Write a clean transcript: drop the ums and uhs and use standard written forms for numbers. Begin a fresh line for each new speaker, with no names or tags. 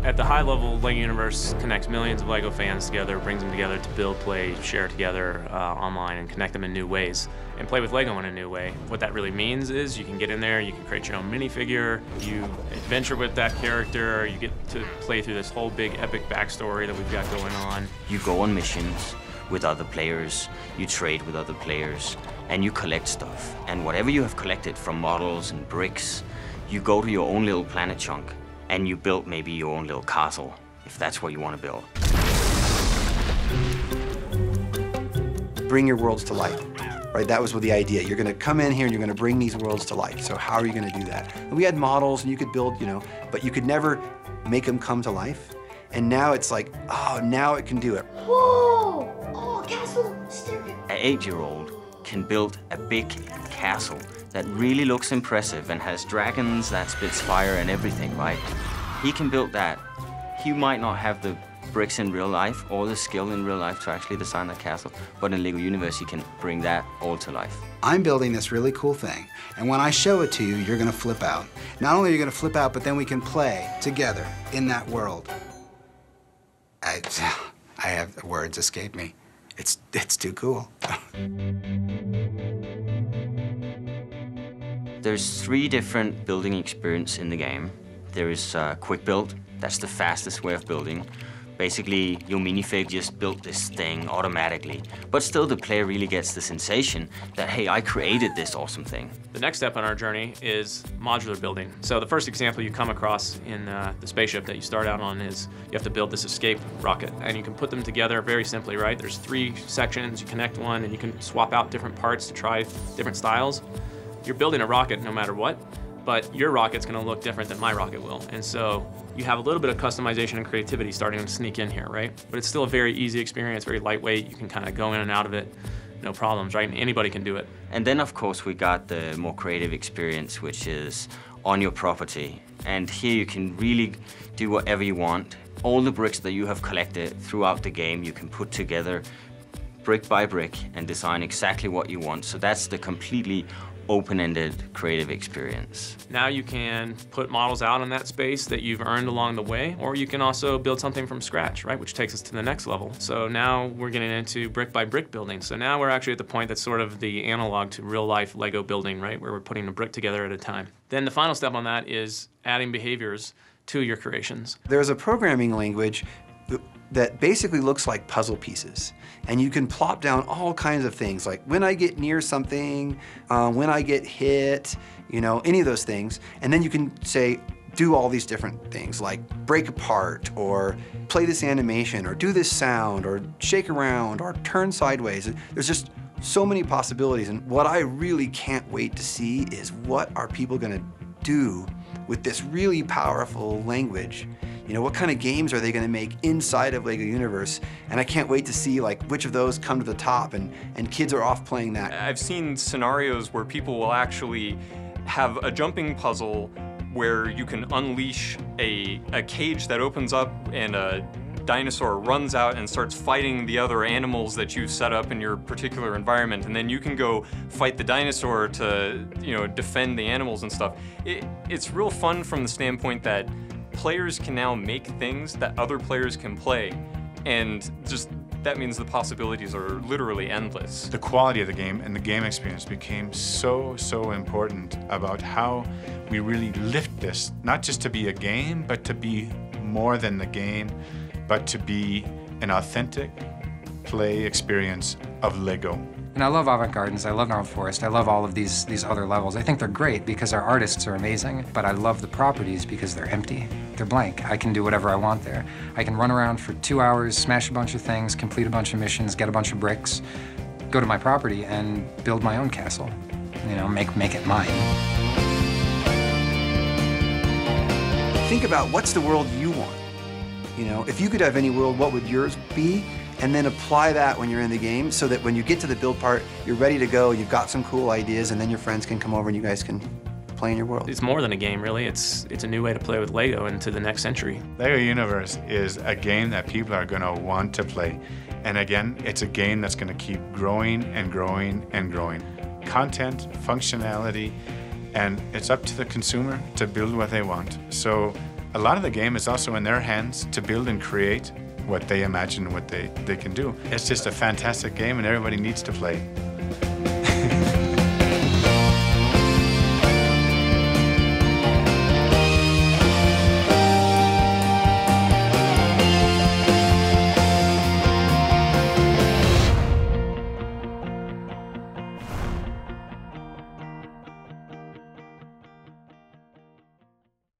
At the high level, LEGO Universe connects millions of LEGO fans together, brings them together to build, play, share together online, and connect them in new ways, and play with LEGO in a new way. What that really means is you can get in there, you can create your own minifigure, you adventure with that character, you get to play through this whole big epic backstory that we've got going on.
You go on missions with other players, you trade with other players, and you collect stuff. And whatever you have collected from models and bricks, you go to your own little planet chunk, and you build maybe your own little castle, if that's what you want to build.
Bring your worlds to life, right? That was the idea. You're going to come in here and you're going to bring these worlds to life. So how are you going to do that? And we had models and you could build, but you could never make them come to life. And now it's like, oh, now it can do it.
Whoa! Oh, castle, staircase.
An 8-year-old can build a big castle that really looks impressive and has dragons that spits fire and everything, right? He can build that. He might not have the bricks in real life or the skill in real life to actually design that castle, but in LEGO Universe, he can bring that all to life.
I'm building this really cool thing, and when I show it to you, you're gonna flip out. Not only are you gonna flip out, but then we can play together in that world. I have, words escape me. It's too cool.
There's 3 different building experiences in the game. There is quick build. That's the fastest way of building. Basically, your minifig just built this thing automatically. But still, the player really gets the sensation that, hey, I created this awesome thing.
The next step on our journey is modular building. So the first example you come across in the spaceship that you start out on is you have to build this escape rocket. And you can put them together very simply, right? There's 3 sections, you connect one, and you can swap out different parts to try different styles. You're building a rocket no matter what, but your rocket's gonna look different than my rocket will. And so you have a little bit of customization and creativity starting to sneak in here, right? But it's still a very easy experience, very lightweight. You can kind of go in and out of it, no problems, right? And anybody can do it.
And then, of course, we got the more creative experience, which is on your property. And here you can really do whatever you want. All the bricks that you have collected throughout the game, you can put together brick by brick and design exactly what you want. So that's the completely open-ended creative experience.
Now you can put models out in that space that you've earned along the way, or you can also build something from scratch, right? Which takes us to the next level. So now we're getting into brick by brick building. So now we're actually at the point that's sort of the analog to real life Lego building, right? Where we're putting a brick together at a time. Then the final step on that is adding behaviors to your creations.
There's a programming language that basically looks like puzzle pieces. And you can plop down all kinds of things, like when I get near something, when I get hit, any of those things. And then you can say, do all these different things, like break apart, or play this animation, or do this sound, or shake around, or turn sideways. There's just so many possibilities. And what I really can't wait to see is what are people gonna do with this really powerful language. What kind of games are they going to make inside of LEGO Universe? And I can't wait to see which of those come to the top, and kids are off playing that.
I've seen scenarios where people will actually have a jumping puzzle where you can unleash a cage that opens up and a dinosaur runs out and starts fighting the other animals that you've set up in your particular environment, and then you can go fight the dinosaur to defend the animals and stuff. It's real fun from the standpoint that players can now make things that other players can play, and just that means the possibilities are literally endless.
The quality of the game and the game experience became so important about how we really lift this, not just to be a game, but to be more than the game, but to be an authentic play experience of LEGO.
And I love Avant-Gardens, I love Gnarled Forest, I love all of these other levels. I think they're great because our artists are amazing, but I love the properties because they're empty. They're blank. I can do whatever I want there. I can run around for 2 hours, smash a bunch of things, complete a bunch of missions, get a bunch of bricks, go to my property and build my own castle. Make it mine.
Think about what's the world you want. If you could have any world, what would yours be? And then apply that when you're in the game so that when you get to the build part, you're ready to go, you've got some cool ideas, and then your friends can come over and you guys can play in your world.
It's more than a game, really. It's a new way to play with LEGO into the next century.
LEGO Universe is a game that people are going to want to play. And again, it's a game that's going to keep growing and growing and growing. Content, functionality, and it's up to the consumer to build what they want. So a lot of the game is also in their hands to build and create what they imagine, what they can do. It's just a fantastic game and everybody needs to play.